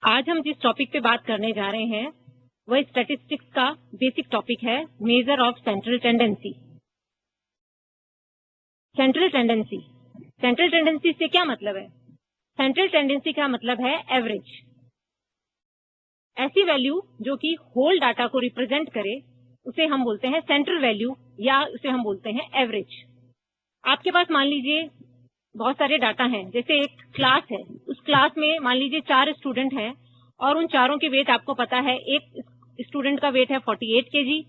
आज हम जिस टॉपिक पे बात करने जा रहे हैं वह स्टैटिस्टिक्स का बेसिक टॉपिक है, measure of central tendency. Central tendency, central tendency से क्या मतलब है? सेंट्रल टेंडेंसी का मतलब है एवरेज। ऐसी वैल्यू जो कि होल डाटा को रिप्रेजेंट करे उसे हम बोलते हैं सेंट्रल वैल्यू या उसे हम बोलते हैं एवरेज। आपके पास मान लीजिए बहुत सारे डाटा हैं, जैसे एक क्लास है, उस क्लास में मान लीजिए 4 स्टूडेंट हैं और उन चारों के वेट आपको पता है। एक स्टूडेंट का वेट है 48 केजी,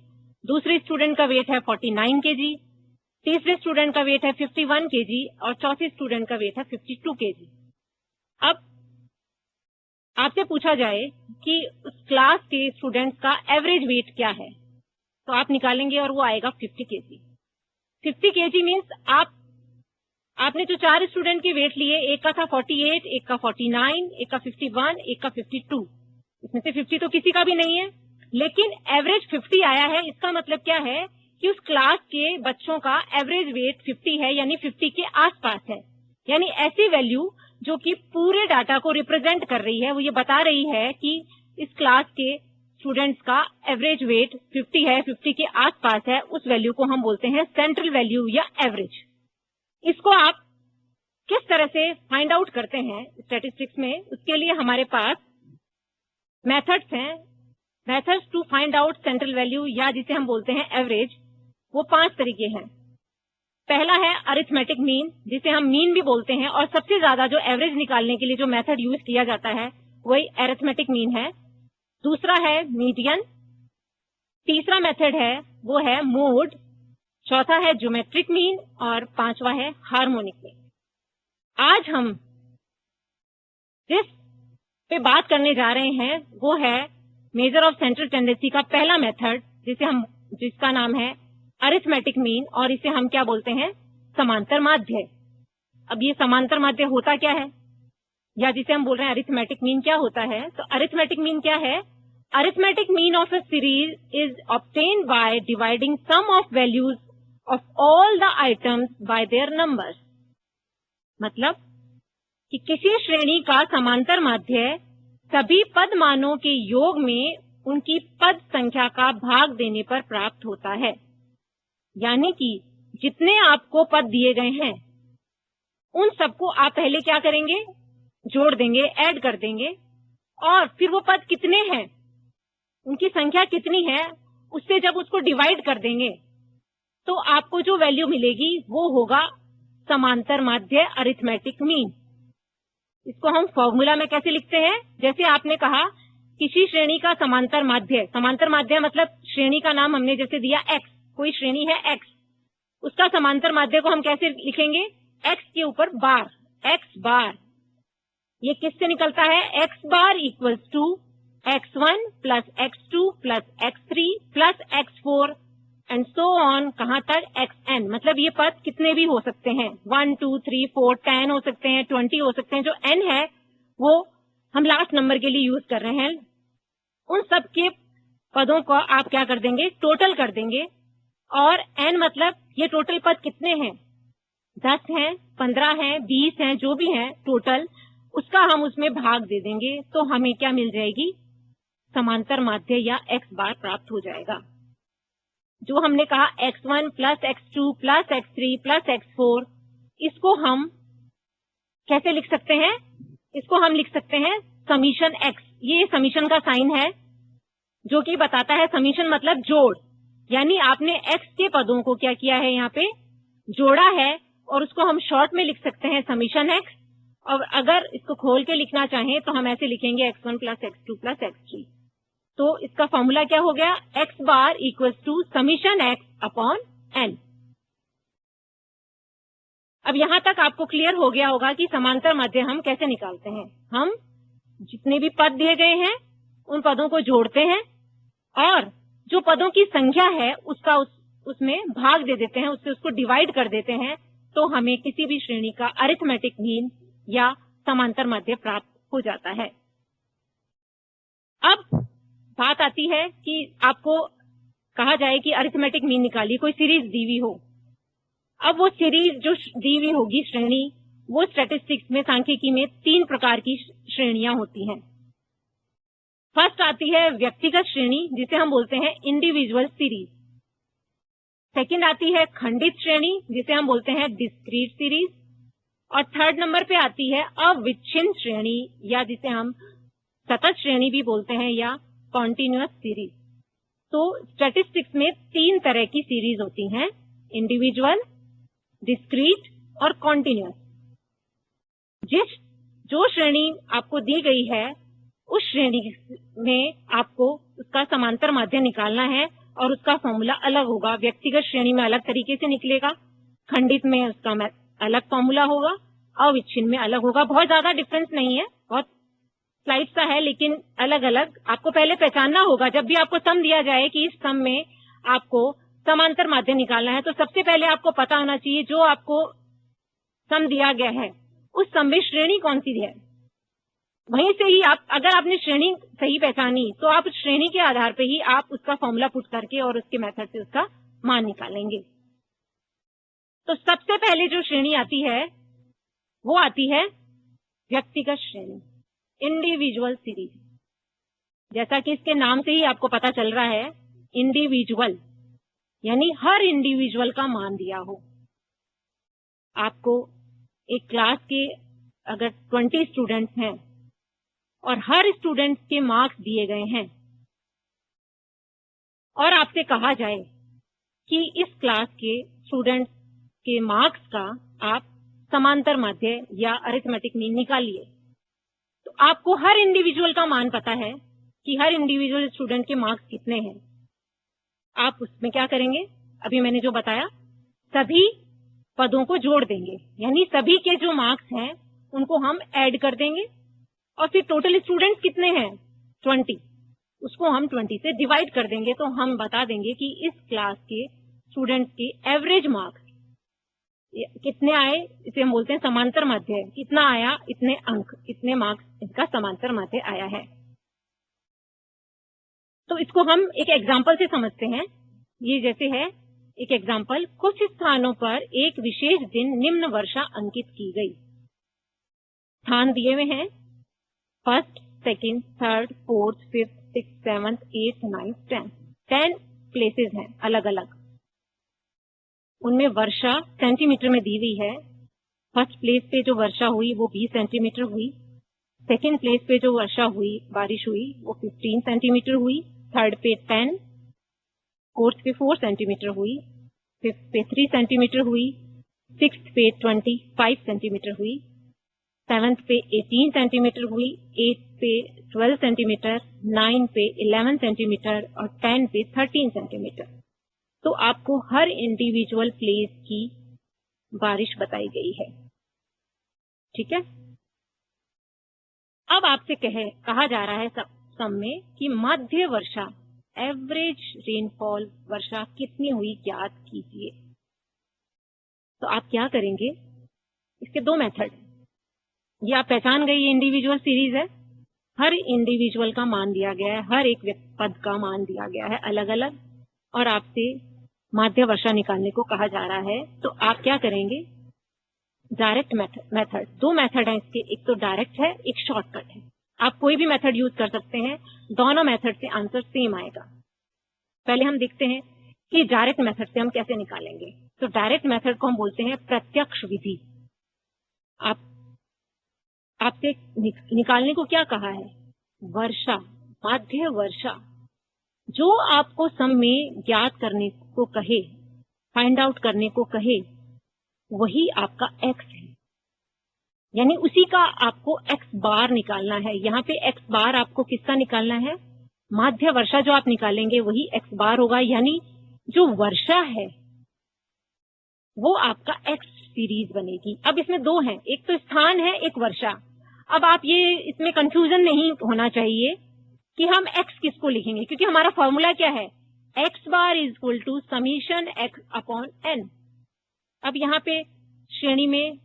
दूसरे स्टूडेंट का वेट है 49 केजी, तीसरे स्टूडेंट का वेट है 51 केजी और चौथे स्टूडेंट का वेट है 52 केजी। अब आपसे पूछा जाए कि उस क्लास के स्टूडेंट्स का एवरेज वेट क्या है, तो आप निकालेंगे और वो आएगा 50 केजी। 50 केजी मीन्स आपने जो 4 स्टूडेंट के वेट लिए, एक का था 48, एक का 49, एक का 51, एक का 52। इसमें से 50 तो किसी का भी नहीं है, लेकिन एवरेज 50 आया है। इसका मतलब क्या है कि उस क्लास के बच्चों का एवरेज वेट 50 है, यानी 50 के आसपास है। यानी ऐसी वैल्यू जो कि पूरे डाटा को रिप्रेजेंट कर रही है, वो ये बता रही है कि इस क्लास के स्टूडेंट्स का एवरेज वेट 50 है, 50 के आसपास है। उस वैल्यू को हम बोलते हैं सेंट्रल वैल्यू या एवरेज। इसको आप किस तरह से फाइंड आउट करते हैं स्टैटिस्टिक्स में, उसके लिए हमारे पास मेथड्स हैं। Methods to find out central value या जिसे हम बोलते हैं एवरेज, वो 5 तरीके हैं। पहला है अरिथमेटिक मीन, जिसे हम मीन भी बोलते हैं, और सबसे ज्यादा जो एवरेज निकालने के लिए जो मेथड यूज किया जाता है वही अरिथमेटिक मीन है। दूसरा है मीडियन, तीसरा मेथड है वो है मोड, चौथा है ज्योमेट्रिक मीन और पांचवा है हार्मोनिक मीन। आज हम जिस पे बात करने जा रहे हैं वो है मेजर ऑफ सेंट्रल टेंडेंसी का पहला मेथड, जिसका नाम है अरिथमेटिक मीन, और इसे हम क्या बोलते हैं? समांतर माध्य। अब ये समांतर माध्य होता क्या है, या जिसे हम बोल रहे हैं अरिथमेटिक मीन क्या होता है? तो अरिथमेटिक मीन क्या है? Arithmetic mean of a series is obtained by dividing sum of values of all the items by their numbers. मतलब कि किसी श्रेणी का समांतर माध्य सभी पद मानों के योग में उनकी पद संख्या का भाग देने पर प्राप्त होता है। यानी कि जितने आपको पद दिए गए हैं उन सबको आप पहले क्या करेंगे? जोड़ देंगे, ऐड कर देंगे, और फिर वो पद कितने हैं, उनकी संख्या कितनी है, उससे जब उसको डिवाइड कर देंगे तो आपको जो वैल्यू मिलेगी वो होगा समांतर माध्य अरिथमेटिक मीन। इसको हम फॉर्मूला में कैसे लिखते हैं? जैसे आपने कहा किसी श्रेणी का समांतर माध्य मतलब श्रेणी का नाम हमने जैसे दिया x, कोई श्रेणी है x, उसका समांतर माध्य को हम कैसे लिखेंगे? x के ऊपर बार, x बार। ये किससे निकलता है? x bar equals to x1 plus x2 plus x3 plus x4 and so on, कहां तक? xn। मतलब ये पद कितने भी हो सकते हैं, 1 2 3 4 10 हो सकते हैं, 20 हो सकते हैं। जो n है वो हम लास्ट नंबर के लिए यूज कर रहे हैं। उन सब के पदों को आप क्या कर देंगे? टोटल कर देंगे। और n मतलब ये टोटल पद कितने हैं? 10 हैं, 15 हैं, 20 हैं, जो भी हैं टोटल, उसका हम उसमें भाग दे देंगे तो हमें क्या मिल जाएगी? समांतर माध्य या x बार प्राप्त हो जाएगा। जो हमने कहा x1 plus x2 plus x3 plus x4, इसको हम कैसे लिख सकते हैं? इसको हम लिख सकते हैं समीशन x। ये समीशन का साइन है जो कि बताता है, समीशन मतलब जोड़, यानी आपने x के पदों को क्या किया है? यहाँ पे जोड़ा है, और उसको हम शॉर्ट में लिख सकते हैं समीशन x। और अगर इसको खोल के लिखना चाहें तो हम ऐसे लिखेंगे x1 plus x2 plus x3। तो इसका फॉर्मूला क्या हो गया? x bar equals to summation x upon n। अब यहां तक आपको क्लियर हो गया होगा कि समांतर माध्य हम कैसे निकालते हैं। हम जितने भी पद दिए गए हैं उन पदों को जोड़ते हैं और जो पदों की संख्या है उसका उसमें भाग दे देते हैं, उससे उसको डिवाइड कर देते हैं, तो हमें किसी भी श्रेणी का अरिथमेटिक मीन या समांतर माध्य प्राप्त हो जाता है। अब बात आती है कि आपको कहा जाए कि अरिथमेटिक मीन निकालिए, कोई सीरीज दी हुई हो। अब वो सीरीज जो दी हुई होगी श्रेणी, वो स्टैटिस्टिक्स में, सांख्यिकी में 3 प्रकार की श्रेणियां होती हैं। फर्स्ट आती है व्यक्तिगत श्रेणी, जिसे हम बोलते हैं इंडिविजुअल सीरीज। सेकंड आती है खंडित श्रेणी, जिसे हम बोलते हैं डिस्क्रीट सीरीज। और थर्ड नंबर पे आती है अविच्छिन्न श्रेणी, या जिसे हम सतत श्रेणी भी बोलते हैं, या कॉन्टिन्यूअस सीरीज। तो स्टैटिस्टिक्स में 3 तरह की सीरीज होती हैं, इंडिविजुअल, डिस्क्रीट और कॉन्टिन्यूअस। जो श्रेणी आपको दी गई है, उस श्रेणी में आपको उसका समांतर माध्य निकालना है और उसका फॉर्मूला अलग होगा। व्यक्तिगत श्रेणी में अलग तरीके से निकलेगा, खंडित में उसका अलग फॉर्मूला होगा, अविच्छिन्न में अलग होगा। बहुत ज्यादा डिफरेंस नहीं है, बहुत स्लाइड सा है, लेकिन अलग अलग आपको पहले पहचानना होगा। जब भी आपको सम दिया जाए कि इस सम में आपको समांतर माध्य निकालना है, तो सबसे पहले आपको पता होना चाहिए जो आपको सम दिया गया है उस सम में श्रेणी कौन सी है। वहीं से ही अगर आपने श्रेणी सही पहचानी, तो आप उस श्रेणी के आधार पे ही आप उसका फॉर्मूला पुट करके और उसके मेथड से उसका मान निकालेंगे। तो सबसे पहले जो श्रेणी आती है वो आती है व्यक्तिगत श्रेणी, इंडिविजुअल सीरीज। जैसा कि इसके नाम से ही आपको पता चल रहा है, इंडिविजुअल यानी हर इंडिविजुअल का मान दिया हो। आपको एक क्लास के अगर 20 स्टूडेंट्स हैं और हर स्टूडेंट के मार्क्स दिए गए हैं, और आपसे कहा जाए कि इस क्लास के स्टूडेंट्स के मार्क्स का आप समांतर माध्य या अरिथमेटिक मीन निकालिए, तो आपको हर इंडिविजुअल का मान पता है कि हर इंडिविजुअल स्टूडेंट के मार्क्स कितने हैं। आप उसमें क्या करेंगे, अभी मैंने जो बताया, सभी पदों को जोड़ देंगे, यानी सभी के जो मार्क्स हैं उनको हम ऐड कर देंगे, और फिर टोटल स्टूडेंट्स कितने हैं 20, उसको हम 20 से डिवाइड कर देंगे। तो हम बता देंगे कि इस क्लास के स्टूडेंट्स के एवरेज मार्क्स कितने आए, इसे हम बोलते हैं समांतर माध्य। कितना आया, इतने अंक, इतने मार्क्स इसका समांतर माध्य आया है। तो इसको हम एक एग्जाम्पल से समझते हैं। ये जैसे है एक एग्जाम्पल, कुछ स्थानों पर एक विशेष दिन निम्न वर्षा अंकित की गई। स्थान दिए हुए हैं 1st, 2nd, 3rd, 4th, 5th, 6th, 7th, 8th, 9th, 10th, 10 places हैं अलग अलग। उनमें वर्षा सेंटीमीटर में दी हुई है। फर्स्ट प्लेस पे जो वर्षा हुई वो 20 सेंटीमीटर हुई। सेकंड प्लेस पे जो वर्षा हुई, बारिश हुई, वो 15 सेंटीमीटर हुई। थर्ड पे 10, फोर्थ पे 4 सेंटीमीटर हुई, फिफ्थ पे 3 सेंटीमीटर हुई, सिक्स्थ पे 25 सेंटीमीटर हुई, 7th पे 18 सेंटीमीटर हुई, 8th पे 12 सेंटीमीटर, 9 पे 11 सेंटीमीटर और 10 पे 13 सेंटीमीटर। तो आपको हर इंडिविजुअल प्लेस की बारिश बताई गई है। ठीक है, अब आपसे कहा जा रहा है सम में कि मध्य वर्षा, एवरेज रेनफॉल वर्षा कितनी हुई ज्ञात कीजिए। तो आप क्या करेंगे, इसके 2 मेथड, ये आप पहचान गई, ये इंडिविजुअल सीरीज है। हर इंडिविजुअल का मान दिया गया है, हर एक पद का मान दिया गया है अलग अलग, और आपसे माध्य वर्षा निकालने को कहा जा रहा है। तो आप क्या करेंगे, डायरेक्ट मेथड, 2 मेथड है इसके, एक तो डायरेक्ट है, एक शॉर्टकट है। आप कोई भी मेथड यूज कर सकते हैं, दोनों मेथड से आंसर सेम आएगा। पहले हम देखते हैं कि डायरेक्ट मेथड से हम कैसे निकालेंगे। तो डायरेक्ट मेथड को हम बोलते हैं प्रत्यक्ष विधि। आपसे निकालने को क्या कहा है, वर्षा, माध्य वर्षा, जो आपको सम में ज्ञात करने को कहे, फाइंड आउट करने को कहे, वही आपका x है, यानी उसी का आपको x बार निकालना है। यहाँ पे x बार आपको किसका निकालना है, माध्य वर्षा जो आप निकालेंगे वही x बार होगा, यानी जो वर्षा है वो आपका x सीरीज बनेगी। अब इसमें 2 हैं, एक तो स्थान है, एक वर्षा। अब आप ये इसमें कंफ्यूजन नहीं होना चाहिए कि हम x किसको लिखेंगे, क्योंकि हमारा फॉर्मूला क्या है, x bar is equal to summation x upon n। अब यहाँ पे श्रेणी में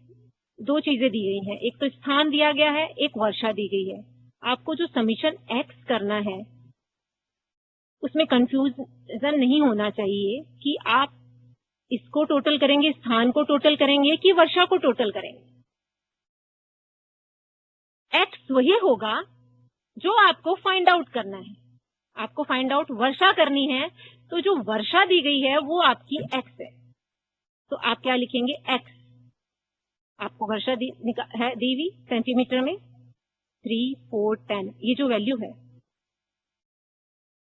2 चीजें दी गई हैं, एक तो स्थान दिया गया है, एक वर्षा दी गई है। आपको जो समीशन x करना है उसमें कंफ्यूजन नहीं होना चाहिए कि आप इसको टोटल करेंगे, स्थान को टोटल करेंगे कि वर्षा को टोटल करेंगे। x वही होगा जो आपको फाइंड आउट करना है, आपको फाइंड आउट वर्षा करनी है, तो जो वर्षा दी गई है वो आपकी एक्स है। तो आप क्या लिखेंगे, एक्स। आपको वर्षा दी हुई सेंटीमीटर में 3, 4, 10, ये जो वैल्यू है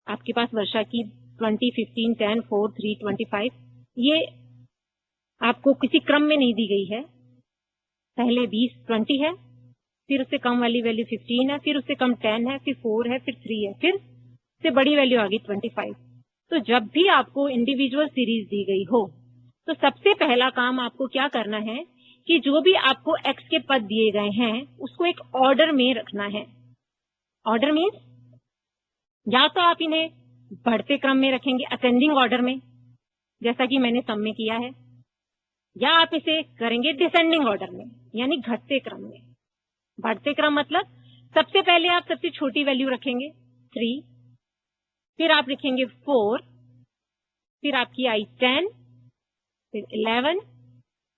आपके पास वर्षा की 20, 15, 10, 4, 3, 25, ये आपको किसी क्रम में नहीं दी गई है। पहले 20, 20 है, फिर उससे कम वाली वैल्यू 15 है, फिर उससे कम 10 है, फिर 4 है, फिर 3 है, फिर से बड़ी वैल्यू आ गई 25। तो जब भी आपको इंडिविजुअल सीरीज दी गई हो, तो सबसे पहला काम आपको क्या करना है कि जो भी आपको एक्स के पद दिए गए हैं उसको एक ऑर्डर में रखना है। ऑर्डर मीन्स या तो आप इन्हें बढ़ते क्रम में रखेंगे, असेंडिंग ऑर्डर में, जैसा कि मैंने सम में किया है, या आप इसे करेंगे डिसेंडिंग ऑर्डर में, यानी घटते क्रम में। बढ़ते क्रम मतलब सबसे पहले आप सबसे छोटी वैल्यू रखेंगे 3, फिर आप लिखेंगे 4, फिर आपकी आई 10, फिर 11,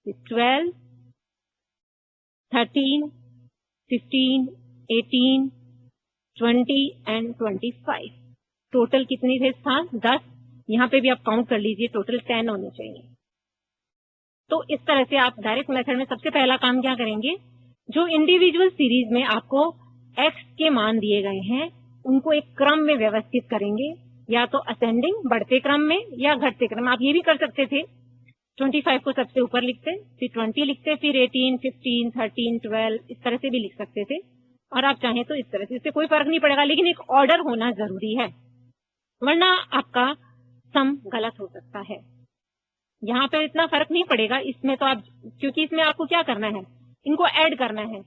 फिर 12, 13, 15, 18, 20 एंड 25। टोटल कितने थे स्थान, 10। यहाँ पे भी आप काउंट कर लीजिए, टोटल 10 होने चाहिए। तो इस तरह से आप डायरेक्ट मेथड में सबसे पहला काम क्या करेंगे, जो इंडिविजुअल सीरीज में आपको एक्स के मान दिए गए हैं उनको एक क्रम में व्यवस्थित करेंगे, या तो असेंडिंग बढ़ते क्रम में या घटते क्रम में। आप ये भी कर सकते थे, 25 को सबसे ऊपर लिखते, फिर 20 लिखते, फिर 18, 15, 13, 12, इस तरह से भी लिख सकते थे। और आप चाहें तो इस तरह से, इससे कोई फर्क नहीं पड़ेगा, लेकिन एक ऑर्डर होना जरूरी है, वरना आपका सम गलत हो सकता है। यहाँ पे इतना फर्क नहीं पड़ेगा इसमें, तो आप, क्योंकि इसमें आपको क्या करना है, इनको ऐड करना है।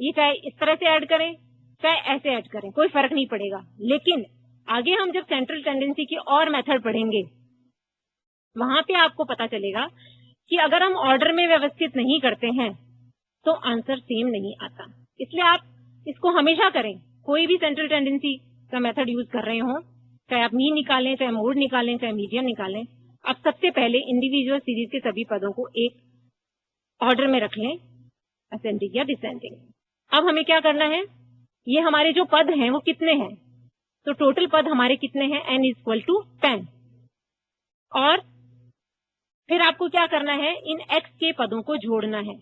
ये चाहे इस तरह से ऐड करें चाहे ऐसे ऐड करें, कोई फर्क नहीं पड़ेगा। लेकिन आगे हम जब सेंट्रल टेंडेंसी की और मेथड पढ़ेंगे, वहां पे आपको पता चलेगा कि अगर हम ऑर्डर में व्यवस्थित नहीं करते हैं तो आंसर सेम नहीं आता। इसलिए आप इसको हमेशा करें, कोई भी सेंट्रल टेंडेंसी का मेथड यूज कर रहे हो, चाहे आप मीन निकालें, चाहे मोड निकालें, चाहे मीडियन निकालें, आप सबसे पहले इंडिविजुअल सीरीज के सभी पदों को एक ऑर्डर में रख लें, असेंडिंग या डिसेंडिंग। अब हमें क्या करना है, ये हमारे जो पद हैं वो कितने हैं, तो टोटल पद हमारे कितने हैं, n = 10। और फिर आपको क्या करना है, इन x के पदों को जोड़ना है।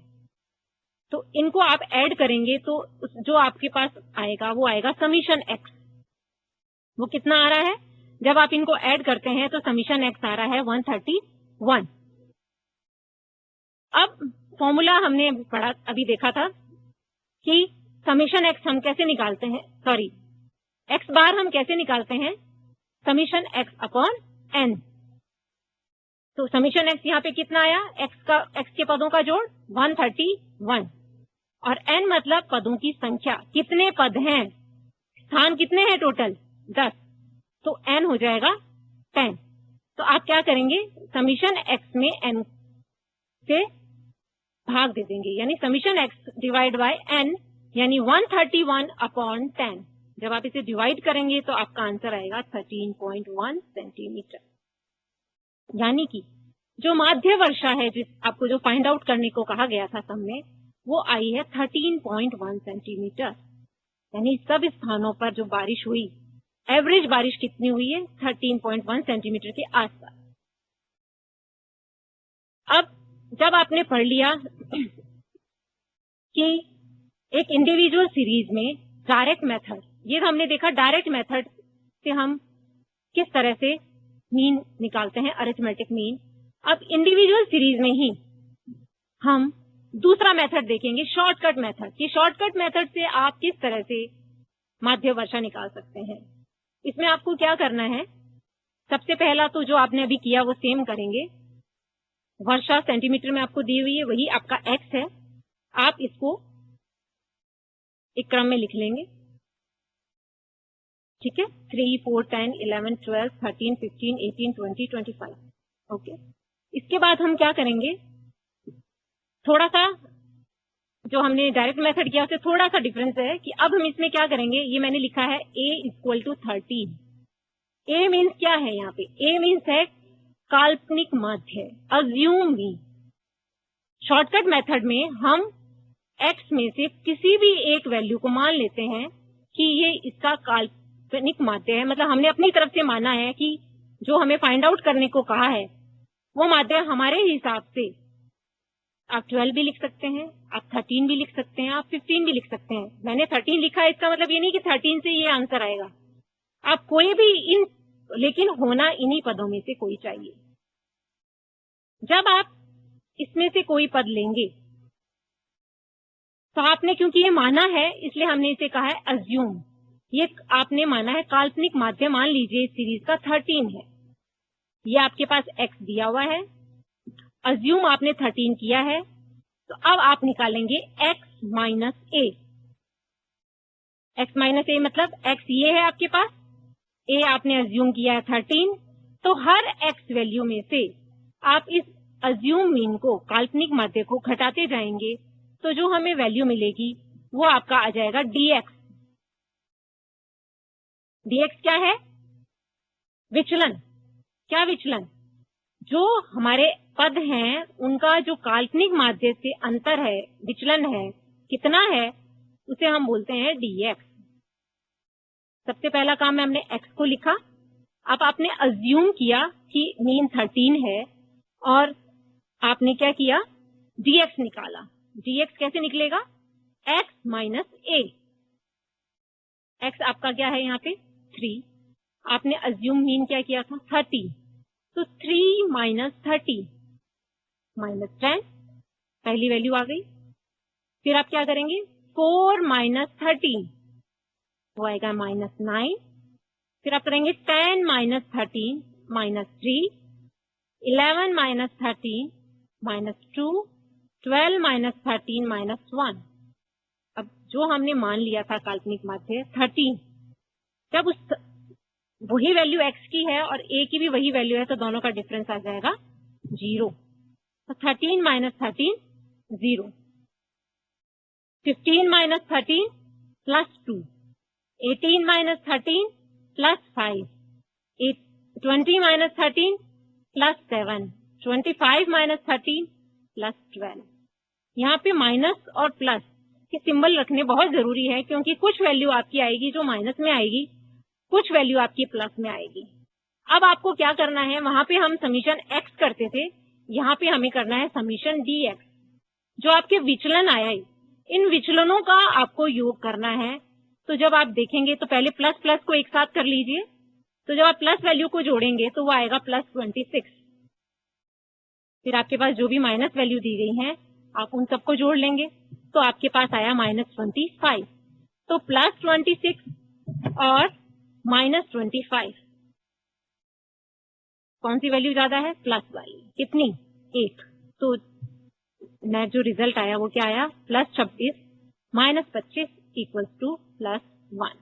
तो इनको आप ऐड करेंगे तो जो आपके पास आएगा वो आएगा समीशन x। वो कितना आ रहा है, जब आप इनको ऐड करते हैं तो समीशन x आ रहा है 131। अब फॉर्मूला हमने पढ़ा, अभी देखा था कि समीशन x हम कैसे निकालते हैं, सॉरी x बार हम कैसे निकालते हैं, समीशन x/n। तो समीशन x यहाँ पे कितना आया, x के पदों का जोड़ 131, और n मतलब पदों की संख्या, कितने पद हैं, स्थान कितने हैं टोटल 10, तो n हो जाएगा 10। तो आप क्या करेंगे, समीशन x में n से भाग दे देंगे, यानी summation x divide by n, यानी 131/10। जब आप इसे डिवाइड करेंगे तो आपका आंसर आएगा 13.1 सेंटीमीटर। यानी कि जो माध्य वर्षा है, जिस आपको जो फाइंड आउट करने को कहा गया था सम में, वो आई है 13.1 सेंटीमीटर। यानी सब स्थानों पर जो बारिश हुई, एवरेज बारिश कितनी हुई है, 13.1 सेंटीमीटर के आसपास। अब जब आपने पढ़ लिया कि एक इंडिविजुअल सीरीज में डायरेक्ट मेथड, ये हमने देखा डायरेक्ट मेथड से हम किस तरह से मीन निकालते हैं, अरिथमेटिक मीन। अब इंडिविजुअल सीरीज में ही हम दूसरा मेथड देखेंगे, शॉर्टकट मेथड, कि शॉर्टकट मेथड से आप किस तरह से माध्य वर्षा निकाल सकते हैं। इसमें आपको क्या करना है, सबसे पहला तो जो आपने अभी किया वो सेम करेंगे। वर्षा सेंटीमीटर में आपको दी हुई है, वही आपका x है, आप इसको एक क्रम में लिख लेंगे, ठीक है, 3, 4, 10, 11, 12, 13, 15, 18, 20, 25। ओके, इसके बाद हम क्या करेंगे, थोड़ा सा जो हमने डायरेक्ट मेथड किया उससे थोड़ा सा डिफरेंस है कि अब हम इसमें क्या करेंगे, ये मैंने लिखा है a = 13। a मीन्स क्या है, यहाँ पे a मीन्स है काल्पनिक माध्य, अज्यूम मीन। शॉर्टकट मेथड में हम x में से किसी भी एक वैल्यू को मान लेते हैं कि ये इसका काल्पनिक माध्य है, मतलब हमने अपनी तरफ से माना है कि जो हमें फाइंड आउट करने को कहा है वो माध्य हमारे हिसाब से, आप 12 भी लिख सकते हैं, आप 13 भी लिख सकते हैं, आप 15 भी लिख सकते हैं। मैंने 13 लिखा है, इसका मतलब ये नहीं कि 13 से ये आंसर आएगा। आप कोई भी इन, लेकिन होना इन्हीं पदों में से कोई चाहिए। जब आप इसमें से कोई पद लेंगे तो आपने, क्योंकि ये माना है इसलिए हमने इसे कहा है अज्यूम। ये आपने माना है काल्पनिक माध्य, मान लीजिए इस सीरीज का 13 है, ये आपके पास x दिया हुआ है, अज्यूम आपने 13 किया है, तो अब आप निकालेंगे x माइनस ए। x माइनस ए मतलब x ये है आपके पास, a आपने अज्यूम किया है 13, तो हर x वैल्यू में से आप इस अज्यूम मीन को, काल्पनिक माध्य को घटाते जाएंगे, तो जो हमें वैल्यू मिलेगी वो आपका आ जाएगा dx। dx क्या है? विचलन। क्या विचलन? जो हमारे पद हैं उनका जो काल्पनिक माध्य से अंतर है, विचलन है, कितना है, उसे हम बोलते हैं dx। सबसे पहला काम में हमने x को लिखा, अब आपने अज्यूम किया कि मीन 13 है और आपने क्या किया, dx निकाला। dx कैसे निकलेगा? x माइनस ए। x आपका क्या है यहाँ पे? 3। आपने अज्यूम मीन क्या किया था? 30, तो 3 माइनस 30 माइनस 10, पहली वैल्यू आ गई। फिर आप क्या करेंगे? 4 माइनस 13, वो आएगा माइनस 9। फिर आप करेंगे 10 minus 13 minus 3, 11 minus 13 minus 2, 12 minus 13 minus 1। अब जो हमने मान लिया था काल्पनिक माध्य 13, जब उस वही वैल्यू x की है और a की भी वही वैल्यू है, तो दोनों का डिफरेंस आ जाएगा 0। तो 13 minus 13 0, 15 minus 13 plus 2, 18 minus 13 plus 5, 20 minus 13 plus 7, 25 minus 13 plus 12। यहाँ पे माइनस और प्लस के सिंबल रखने बहुत जरूरी है, क्योंकि कुछ वैल्यू आपकी आएगी जो माइनस में आएगी, कुछ वैल्यू आपकी प्लस में आएगी। अब आपको क्या करना है, वहां पे हम समीशन x करते थे, यहाँ पे हमें करना है समीशन dx। जो आपके विचलन आया है, इन विचलनों का आपको योग करना है। तो जब आप देखेंगे तो पहले प्लस प्लस को एक साथ कर लीजिए, तो जब आप प्लस वैल्यू को जोड़ेंगे तो वो आएगा प्लस 26। फिर आपके पास जो भी माइनस वैल्यू दी गई है आप उन सबको जोड़ लेंगे, तो आपके पास आया माइनस 25। तो प्लस 26 और माइनस 25, कौन सी वैल्यू ज्यादा है? प्लस वाली। कितनी? 1। तो नेट जो रिजल्ट आया वो क्या आया? Plus 26 minus 25 equals two plus 1।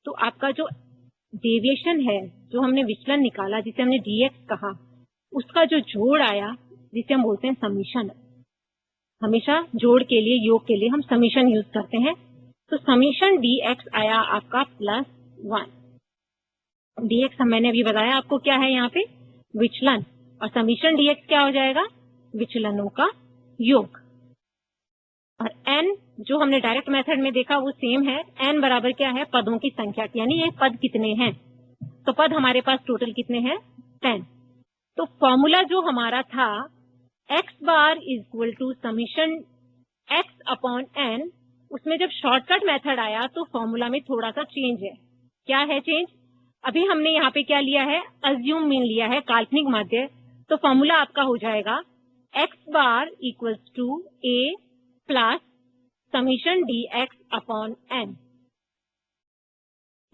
तो आपका जो डेविएशन है, जो हमने विचलन निकाला जिसे हमने dx कहा, उसका जो जोड़ आया जिसे हम बोलते हैं समीशन। हमेशा जोड़ के लिए, योग के लिए हम समीशन यूज करते हैं। तो समीशन dx आया आपका प्लस 1। dx मैंने अभी बताया आपको क्या है यहाँ पे, विचलन, और समीशन dx क्या हो जाएगा? विचलनों का योग। और n जो हमने डायरेक्ट मेथड में देखा वो सेम है, n बराबर क्या है? पदों की संख्या, यानी ये पद कितने हैं। तो पद हमारे पास टोटल कितने हैं? 10। तो फॉर्मूला जो हमारा था x bar is equal to summation x upon n, उसमें जब शॉर्टकट मेथड आया तो फॉर्मूला में थोड़ा सा चेंज है। क्या है चेंज? अभी हमने यहाँ पे क्या लिया है? अज्यूम मीन लिया है, काल्पनिक माध्य। तो फॉर्मूला आपका हो जाएगा x bar equals to a plus summation dx upon n।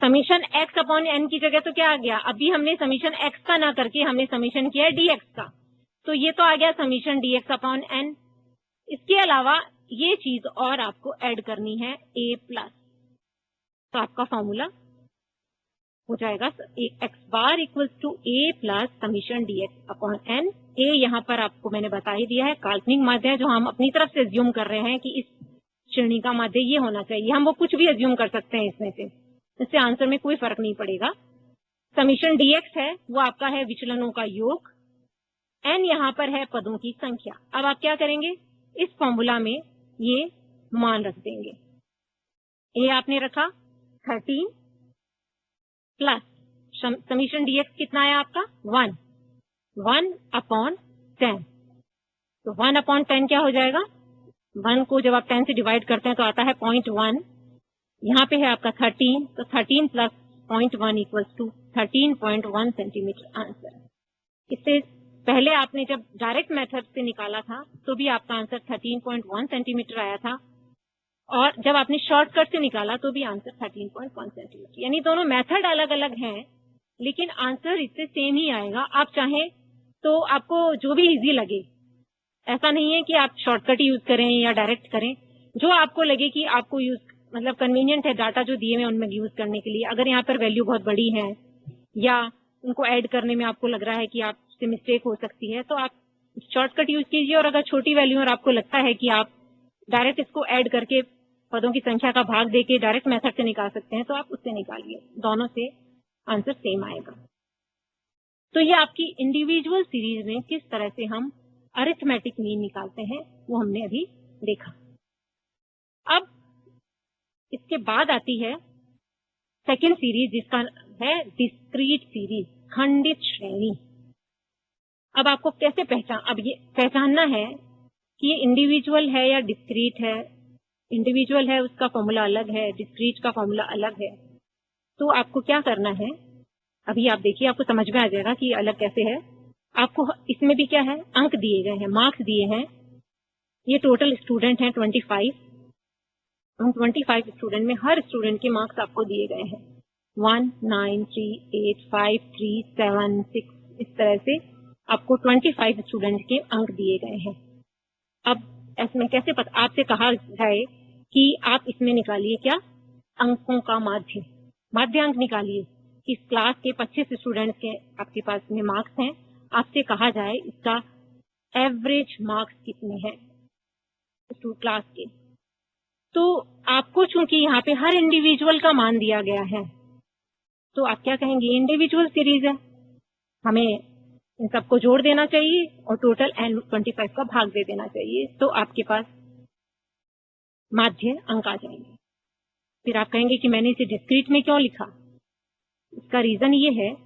Summation x upon n की जगह तो क्या आ गया? अभी हमने समीशन x का ना करके हमने समीशन किया है dx का, तो ये तो आ गया समीशन dx अपॉन n। इसके अलावा ये चीज और आपको ऐड करनी है a प्लस, तो आपका फॉर्मूला हो जाएगा x bar equals to a plus summation dx upon n। a यहाँ पर आपको मैंने बता ही दिया है, काल्पनिक माध्य है जो हम अपनी तरफ से अज्यूम कर रहे हैं कि इस श्रेणी का माध्य ये होना चाहिए। हम वो कुछ भी अज्यूम कर सकते हैं इसमें से, इससे आंसर में कोई फर्क नहीं पड़ेगा। समीशन dx है वो आपका है विचलनों का योग, n यहाँ पर है पदों की संख्या। अब आप क्या करेंगे? इस फॉर्मूला में ये मान रख देंगे। a आपने रखा, 13 प्लस समीशन dx कितना आया आपका 1/10। तो 1/10 क्या हो जाएगा, 1 को जब आप 10 से डिवाइड करते हैं तो आता है 0.1। यहाँ पे है आपका 13, तो 13 plus 0.1 equals to 13.1 centimetre answer. इससे पहले आपने जब डायरेक्ट मेथड से निकाला था तो भी आपका आंसर 13.1 सेंटीमीटर आया था, और जब आपने शॉर्टकट से निकाला तो भी आंसर 13.1 सेंटीमीटर। यानी दोनों मेथड अलग अलग हैं, लेकिन आंसर इससे सेम ही आएगा। आप चाहें तो आपको जो भी इजी लगे, ऐसा नहीं है कि आप शॉर्टकट यूज करें या डायरेक्ट करें, जो आपको लगे कि आपको यूज मतलब कन्वीनियंट है डाटा जो दिए हुए उनमें यूज करने के लिए। अगर यहाँ पर वैल्यू बहुत बड़ी है या उनको ऐड करने में आपको लग रहा है कि आपसे मिस्टेक हो सकती है, तो आप शॉर्टकट यूज कीजिए। और अगर छोटी वैल्यू और आपको लगता है कि आप डायरेक्ट इसको ऐड करके पदों की संख्या का भाग देके डायरेक्ट मेथड से निकाल सकते हैं, तो आप उससे निकालिए, दोनों से आंसर सेम आएगा। तो ये आपकी इंडिविजुअल सीरीज में किस तरह से हम अरिथमेटिक मीन निकालते हैं वो हमने अभी देखा। अब इसके बाद आती है सेकेंड सीरीज, जिसका है डिस्क्रीट सीरीज, खंडित श्रेणी। अब आपको कैसे अब ये पहचानना है कि ये इंडिविजुअल है या डिस्क्रीट है। इंडिविजुअल है उसका फॉर्मूला अलग है, डिस्क्रीट का फॉर्मूला अलग है। तो आपको क्या करना है, अभी आप देखिए, आपको समझ में आ जाएगा कि अलग कैसे है। आपको इसमें भी क्या है, अंक दिए गए हैं, मार्क्स दिए हैं। ये टोटल स्टूडेंट हैं 25। उन 25 स्टूडेंट में हर स्टूडेंट के मार्क्स आपको दिए गए हैं 1, 9, 3, 8, 5, 3, 7, 6, इस तरह से आपको 25 स्टूडेंट के अंक दिए गए हैं। अब इसमें कैसे आपसे कहा जाए कि आप इसमें निकालिए क्या, अंकों का माध्य अंक निकालिए। इस क्लास के 25 स्टूडेंट्स के आपके पास में मार्क्स हैं, आपसे कहा जाए इसका एवरेज मार्क्स कितने हैं क्लास के। तो आपको चूंकि यहाँ पे हर इंडिविजुअल का मान दिया गया है, तो आप क्या कहेंगे, इंडिविजुअल सीरीज है, हमें इन सबको जोड़ देना चाहिए और टोटल N25 का भाग दे देना चाहिए, तो आपके पास माध्य अंक आ जाएंगे। फिर आप कहेंगे कि मैंने इसे डिस्क्रीट में क्यों लिखा। इसका रीजन ये है,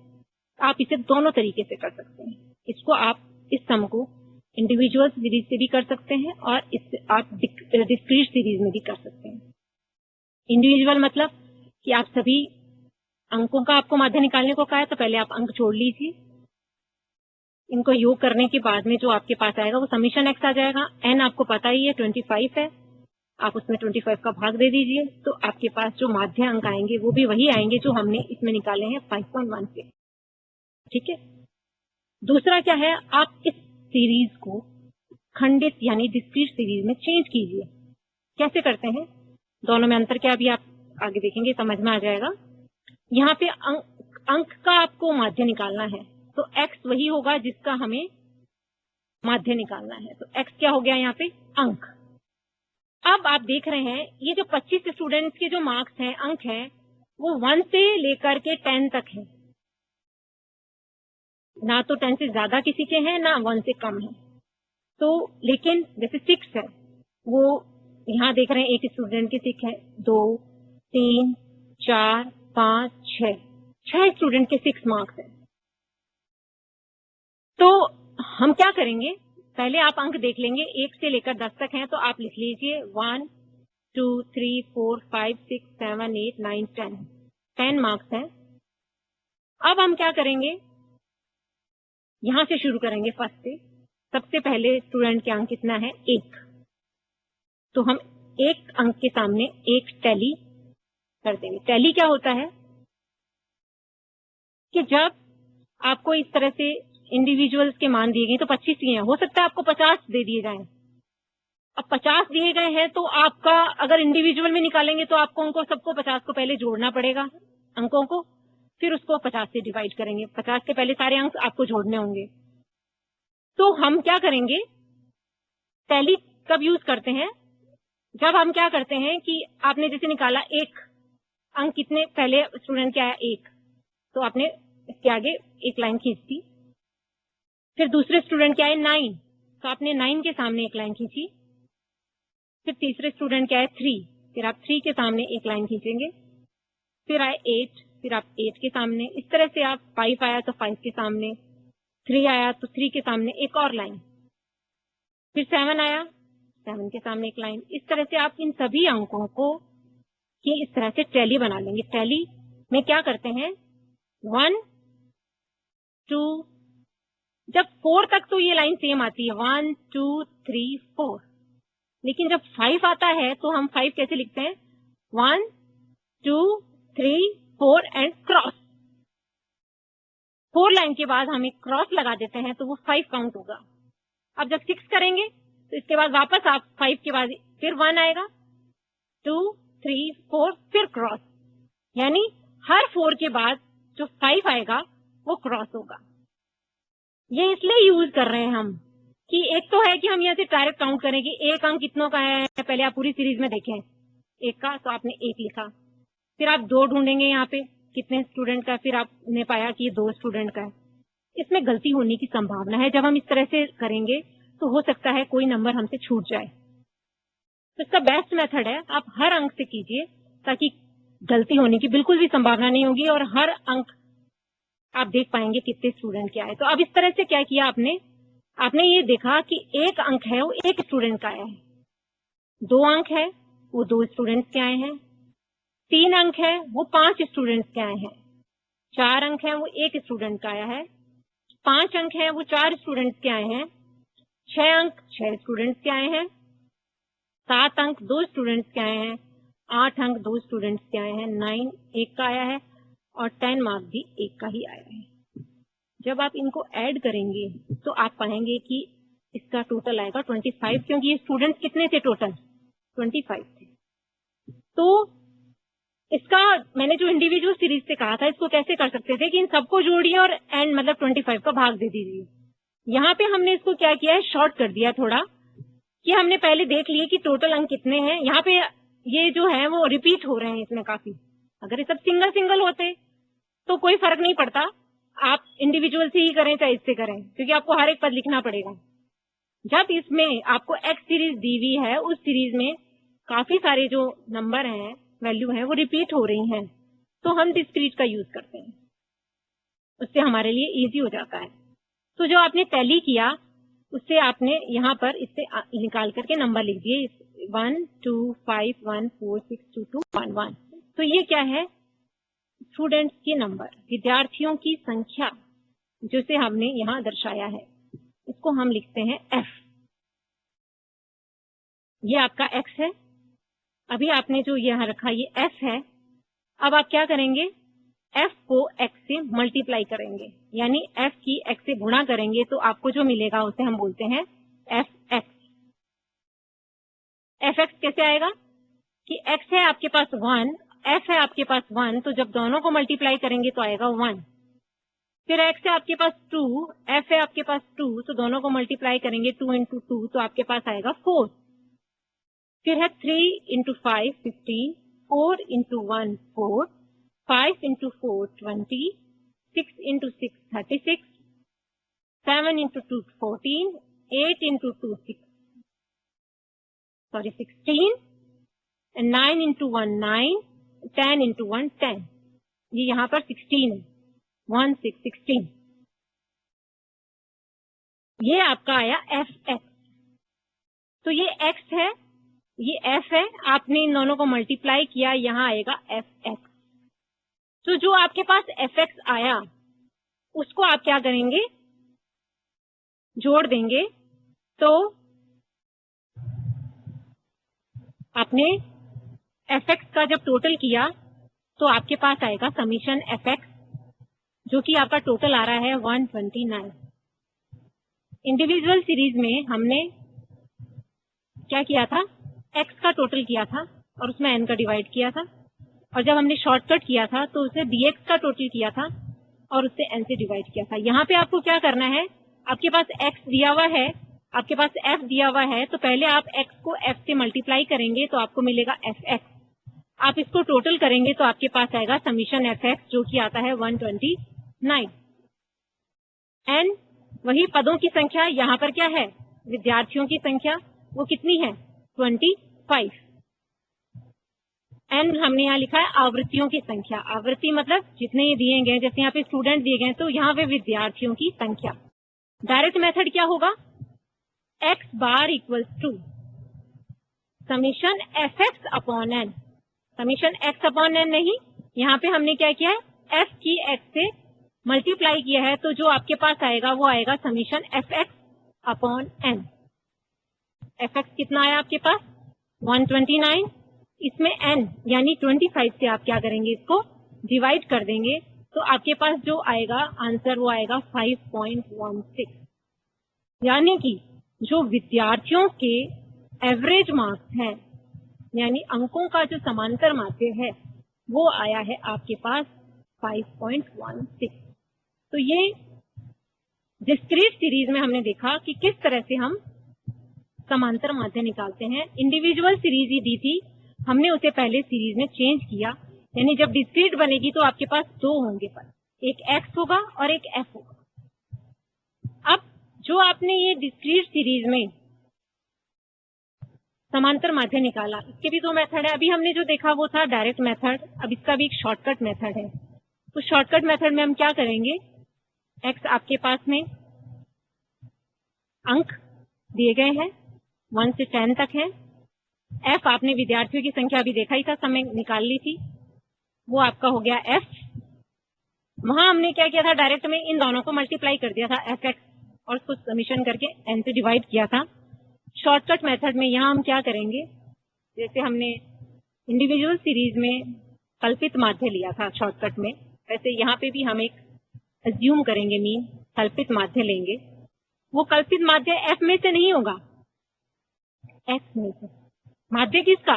आप इसे दोनों तरीके से कर सकते हैं। इसको आप इस सम को इंडिविजुअल सीरीज से भी कर सकते हैं और इससे आप डिस्क्रीट सीरीज में भी कर सकते हैं। इंडिविजुअल मतलब कि आप सभी अंकों का आपको माध्य निकालने को कहा है, तो पहले आप अंक जोड़ लीजिए। इनको योग करने के बाद में जो आपके पास आएगा वो समीशन एक्स आ जाएगा। एन आपको पता ही है 25 है, आप उसमें 25 का भाग दे दीजिए, तो आपके पास जो माध्य अंक आएंगे वो भी वही आएंगे जो हमने इसमें निकाले हैं 5.1 से। ठीक है। दूसरा क्या है, आप इस सीरीज को खंडित यानी डिस्क्रीट सीरीज में चेंज कीजिए। कैसे करते हैं, दोनों में अंतर क्या अभी आप आगे देखेंगे, समझ में आ जाएगा। यहाँ पे अंक का आपको माध्य निकालना है, तो x वही होगा जिसका हमें माध्य निकालना है। तो x क्या हो गया यहाँ पे, अंक। अब आप देख रहे हैं ये जो 25 स्टूडेंट्स के जो मार्क्स हैं, अंक हैं, वो 1 से लेकर के 10 तक है। ना तो 10 से ज्यादा किसी के हैं, ना 1 से कम है। तो लेकिन जैसे 6 है, वो यहाँ देख रहे हैं एक स्टूडेंट के 6 है, 2, 3, 4, 5, 6 स्टूडेंट के 6 मार्क्स है। तो हम क्या करेंगे, पहले आप अंक देख लेंगे, 1 से लेकर 10 तक हैं, तो आप लिख लीजिए 1, 2, 3, 4, 5, 6, 7, 8, 9, 10 मार्क्स हैं। अब हम क्या करेंगे, यहां से शुरू करेंगे फर्स्ट से। सबसे पहले स्टूडेंट के अंक कितना है, 1। तो हम 1 अंक के सामने 1 टैली कर देंगे। टैली क्या होता है कि जब आपको इस तरह से इंडिविजुअल्स के मान दिए गए, तो 25 दिए हैं, हो सकता है आपको 50 दे दिए जाएं। अब 50 दिए गए हैं तो आपका अगर इंडिविजुअल में निकालेंगे तो आपको उनको सबको 50 को पहले जोड़ना पड़ेगा अंकों को, फिर उसको 50 से डिवाइड करेंगे। 50 के पहले सारे अंक आपको जोड़ने होंगे। तो हम क्या करेंगे, टैली कब यूज करते हैं, जब हम क्या करते हैं कि आपने जैसे निकाला 1 अंक, कितने पहले स्टूडेंट क्या आया, 1, तो आपने इसके आगे 1 लाइन खींच दी। फिर दूसरे स्टूडेंट क्या है, 9, तो आपने 9 के सामने 1 लाइन खींची। फिर तीसरे स्टूडेंट क्या है, 3, फिर आप 3 के सामने 1 लाइन खींचेंगे। फिर आए 8, फिर आप 8 के सामने, इस तरह से आप 5 आया तो 5 के सामने, 3 आया तो 3 के सामने एक और लाइन, फिर 7 आया 7 के सामने एक लाइन। इस तरह से आप इन सभी अंकों को कि इस तरह से टैली बना लेंगे। टैली में क्या करते हैं, 1 2, जब 4 तक तो ये लाइन सेम आती है, 1 2 3 4, लेकिन जब 5 आता है तो हम 5 कैसे लिखते हैं, 1 2 3 4 एंड क्रॉस। 4 लाइन के बाद हम एक क्रॉस लगा देते हैं तो वो 5 काउंट होगा। अब जब 6 करेंगे तो इसके बाद वापस आप 5 के बाद फिर 1 आएगा, 2 3 4 फिर क्रॉस, यानी हर 4 के बाद जो 5 आएगा वो क्रॉस होगा। ये इसलिए यूज कर रहे हैं हम कि एक तो है कि हम यहाँ से डायरेक्ट काउंट करें कि एक अंक कितनों का है, पहले आप पूरी सीरीज में देखें एक का, तो आपने 1 लिखा, फिर आप 2 ढूंढेंगे यहाँ पे कितने स्टूडेंट का, फिर आपने पाया कि ये 2 स्टूडेंट का है। इसमें गलती होने की संभावना है। जब हम इस तरह से करेंगे तो हो सकता है कोई नंबर हमसे छूट जाए। तो इसका बेस्ट मेथड है आप हर अंक से कीजिए ताकि गलती होने की बिल्कुल भी संभावना नहीं होगी और हर अंक आप देख पाएंगे कितने स्टूडेंट के आए। तो अब इस तरह से क्या किया आपने ये देखा कि एक अंक है वो एक स्टूडेंट का आया है, 2 अंक है वो 2 स्टूडेंट्स के आए हैं, 3 अंक है वो 5 स्टूडेंट्स के आए हैं, 4 अंक है वो 1 स्टूडेंट का आया है, 5 अंक है वो 4 स्टूडेंट्स के आए हैं, 6 अंक 6 स्टूडेंट्स के आए हैं, 7 अंक 2 स्टूडेंट्स के आए हैं, 8 अंक 2 स्टूडेंट्स के आए हैं, 9 1 का आया है और 10 मार्क भी 1 का ही आया है। जब आप इनको ऐड करेंगे तो आप पाएंगे कि इसका टोटल आएगा 25, क्योंकि ये स्टूडेंट्स कितने थे टोटल, 25 थे। तो इसका मैंने जो इंडिविजुअल सीरीज से कहा था, इसको कैसे कर सकते थे कि इन सबको जोड़िए और एंड मतलब 25 का भाग दे दीजिए। यहाँ पे हमने इसको क्या किया है, शॉर्ट कर दिया थोड़ा, कि हमने पहले देख लिए कि टोटल अंक कितने हैं। यहाँ पे ये जो है वो रिपीट हो रहे हैं इसमें काफी। अगर ये सब सिंगल सिंगल होते तो कोई फर्क नहीं पड़ता, आप इंडिविजुअल से ही करें चाहे इससे करें, क्योंकि आपको हर एक पद लिखना पड़ेगा। जब इसमें आपको एक्स सीरीज दी हुई है, उस सीरीज में काफी सारे जो नंबर हैं, वैल्यू हैं, वो रिपीट हो रही हैं, तो हम डिस्क्रीट का यूज करते हैं, उससे हमारे लिए इजी हो जाता है। तो जो आपने टैली किया उससे आपने यहाँ पर इससे निकाल करके नंबर लिख दिए, 1 2 5 1 4 6 2 2 1 1। तो ये क्या है, स्टूडेंट्स के नंबर, विद्यार्थियों की संख्या जिसे हमने यहाँ दर्शाया है, इसको हम लिखते हैं f। ये आपका x है, अभी आपने जो यहाँ रखा ये f है। अब आप क्या करेंगे, f को x से मल्टीप्लाई करेंगे, यानी f की x से गुणा करेंगे तो आपको जो मिलेगा उसे हम बोलते हैं fx। fx कैसे आएगा कि x है आपके पास 1, f है आपके पास 1, तो जब दोनों को मल्टीप्लाई करेंगे तो आएगा 1। फिर x है आपके पास 2, f है आपके पास 2, तो दोनों को मल्टीप्लाई करेंगे 2 इंटू 2, तो आपके पास आएगा 4। फिर है 3 into 5 15, 4 into 1 4, 5 into 4 20, 6 into 6 36, 7 into 2 14, 8 into 2 16, 9 into 1 9, 10 into 1 10। ये यहाँ पर 16 है, 1 6 16। ये आपका आया fx। तो ये x है, ये f है, आपने इन दोनों को मल्टीप्लाई किया, यहाँ आएगा fx। तो जो आपके पास fx आया उसको आप क्या करेंगे, जोड़ देंगे। तो आपने fx का जब टोटल किया तो आपके पास आएगा समीशन fx, जो कि आपका टोटल आ रहा है 129। इंडिविजुअल सीरीज में हमने क्या किया था, x का टोटल किया था और उसमें n का डिवाइड किया था, और जब हमने शॉर्टकट किया था तो उसे dx का टोटल किया था और उससे n से डिवाइड किया था। यहाँ पे आपको क्या करना है, आपके पास x दिया हुआ है, आपके पास f दिया हुआ है, तो पहले आप x को f से मल्टीप्लाई करेंगे तो आपको मिलेगा fx। आप इसको टोटल करेंगे तो आपके पास आएगा समीशन fx, जो कि आता है 129। n वही पदों की संख्या, यहाँ पर क्या है, विद्यार्थियों की संख्या, वो कितनी है 25। एन हमने यहाँ लिखा है आवृत्तियों की संख्या। आवृत्ति मतलब जितने ये दिए गए, जैसे यहाँ पे स्टूडेंट दिए गए तो यहाँ पे विद्यार्थियों की संख्या। डायरेक्ट मेथड क्या होगा, x bar equals to summation f x upon n. Summation x upon n नहीं, यहाँ पे हमने क्या किया है, एफ की एक्स से मल्टीप्लाई किया है, तो जो आपके पास आएगा वो आएगा summation f x upon n. F x कितना आया आपके पास 129, इसमें एन यानी 25 से आप क्या करेंगे, इसको डिवाइड कर देंगे, तो आपके पास जो आएगा आंसर वो आएगा 5.16। यानी कि जो विद्यार्थियों के एवरेज मार्क्स हैं, यानी अंकों का जो समांतर माध्य है, वो आया है आपके पास 5.16। तो ये डिस्क्रीट सीरीज में हमने देखा कि किस तरह से हम समांतर माध्य निकालते हैं। इंडिविजुअल सीरीज ही दी थी, हमने उसे पहले सीरीज में चेंज किया, यानी जब डिस्क्रीट बनेगी तो आपके पास दो होंगे पद, एक एक्स होगा और एक एफ होगा। अब जो आपने ये डिस्क्रीट सीरीज में समांतर माध्य निकाला, इसके भी दो मेथड है। अभी हमने जो देखा वो था डायरेक्ट मेथड, अब इसका भी एक शॉर्टकट मेथड है। तो शॉर्टकट मेथड में हम क्या करेंगे, एक्स आपके पास में अंक दिए गए हैं 1 से 10 तक है, एफ आपने विद्यार्थियों की संख्या अभी देखा ही था, समय निकाल ली थी, वो आपका हो गया एफ। वहां हमने क्या किया था, डायरेक्ट में इन दोनों को मल्टीप्लाई कर दिया था एफ एक्स और उसको समीशन करके एन से डिवाइड किया था। शॉर्टकट मेथड में यहाँ हम क्या करेंगे, जैसे हमने इंडिविजुअल सीरीज में कल्पित माध्य लिया था शॉर्टकट में, वैसे यहाँ पे भी हम एक अज्यूम करेंगे मीन कल्पित माध्य लेंगे। वो कल्पित माध्य एफ में से नहीं होगा, एक्स में से। माध्य किसका,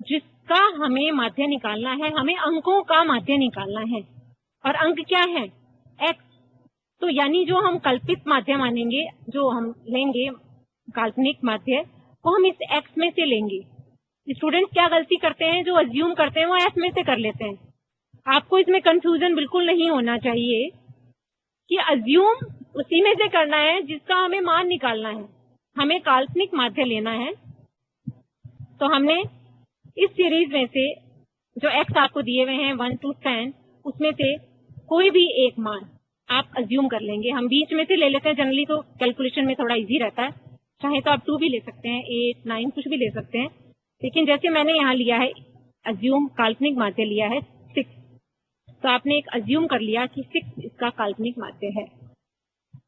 जिसका हमें माध्य निकालना है, हमें अंकों का माध्य निकालना है, और अंक क्या है, एक्स। तो यानी जो हम कल्पित माध्य मानेंगे, जो हम लेंगे काल्पनिक माध्य, वो हम इस एक्स में से लेंगे। स्टूडेंट्स क्या गलती करते हैं, जो अज्यूम करते हैं वो एफ में से कर लेते हैं। आपको इसमें कंफ्यूजन बिल्कुल नहीं होना चाहिए कि अज्यूम उसी में से करना है जिसका हमें मान निकालना है, हमें काल्पनिक माध्य लेना है। तो हमने इस सीरीज में से जो एक्स आपको दिए हुए हैं 1 to 10, उसमें से कोई भी एक मान आप अज्यूम कर लेंगे। हम बीच में से ले लेते हैं जनरली, तो कैलकुलेशन में थोड़ा इजी रहता है। चाहे तो आप 2 भी ले सकते हैं, 8, 9 कुछ भी ले सकते हैं, लेकिन जैसे मैंने यहाँ लिया है अज्यूम काल्पनिक माध्य लिया है 6, तो आपने एक अज्यूम कर लिया कि 6 इसका काल्पनिक माध्य है।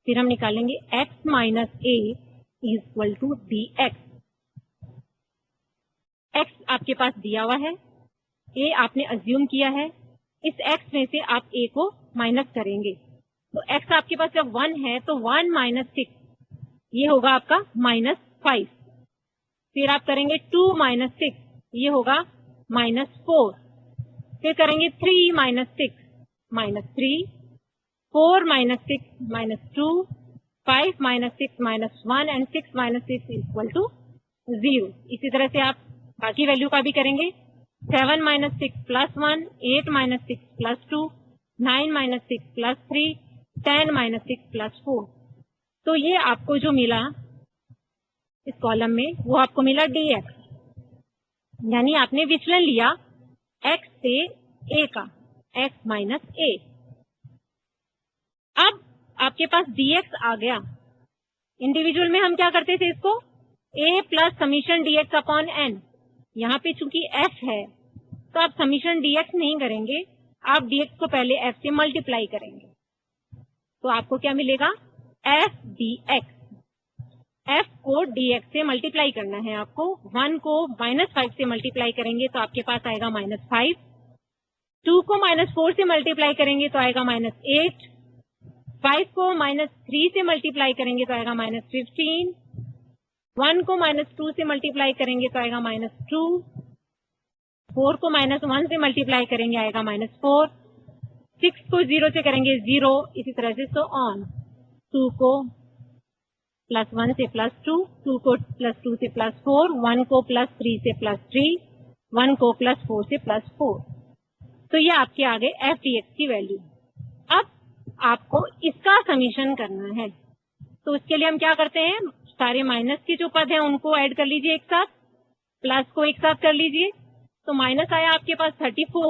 फिर हम निकालेंगे x minus a equal to d x. x आपके पास दिया हुआ है, a आपने अज्यूम किया है, इस x में से आप a को माइनस करेंगे, तो x आपके पास जब 1 है तो 1 माइनस 6 ये होगा आपका -5। फिर आप करेंगे 2 माइनस 6 ये होगा -4। फिर करेंगे 3 minus 6 -3, 4 minus 6 -2, 5 minus 6 -1 and 6 minus 6 equal to 0। इसी तरह से आप बाकी वैल्यू का भी करेंगे, 7 minus 6 plus 1, 8 minus 6 plus 2, 9 minus 6 plus 3, 10 minus 6 plus 4। तो ये आपको जो मिला इस कॉलम में वो आपको मिला dx, यानी आपने विचलन लिया x से a का, x माइनस a। अब आपके पास dx आ गया। इंडिविजुअल में हम क्या करते थे, इसको a plus summation dx upon n। यहाँ पे चूंकि f है तो आप समीशन dx नहीं करेंगे, आप dx को पहले f से मल्टीप्लाई करेंगे, तो आपको क्या मिलेगा, f dx। f को dx से मल्टीप्लाई करना है आपको, 1 को -5 से मल्टीप्लाई करेंगे तो आपके पास आएगा -5, 2 को -4 से मल्टीप्लाई करेंगे तो आएगा -8, 5 को -3 से मल्टीप्लाई करेंगे तो आएगा -15, 1 को -2 से मल्टीप्लाई करेंगे तो आएगा -2, 4 को -1 से मल्टीप्लाई करेंगे आएगा -4, 6 को 0 से करेंगे 0, इसी तरह से सो ऑन। 2 को +1 से +2, 2 को +2 से +4, 1 को +3 से +3, 1 को +4 से +4। तो ये आपके आगे f dx की वैल्यू। अब आपको इसका समीशन करना है, तो उसके लिए हम क्या करते हैं, सारे माइनस के जो पद हैं उनको ऐड कर लीजिए एक साथ, प्लस को एक साथ कर लीजिए, तो माइनस आया आपके पास 34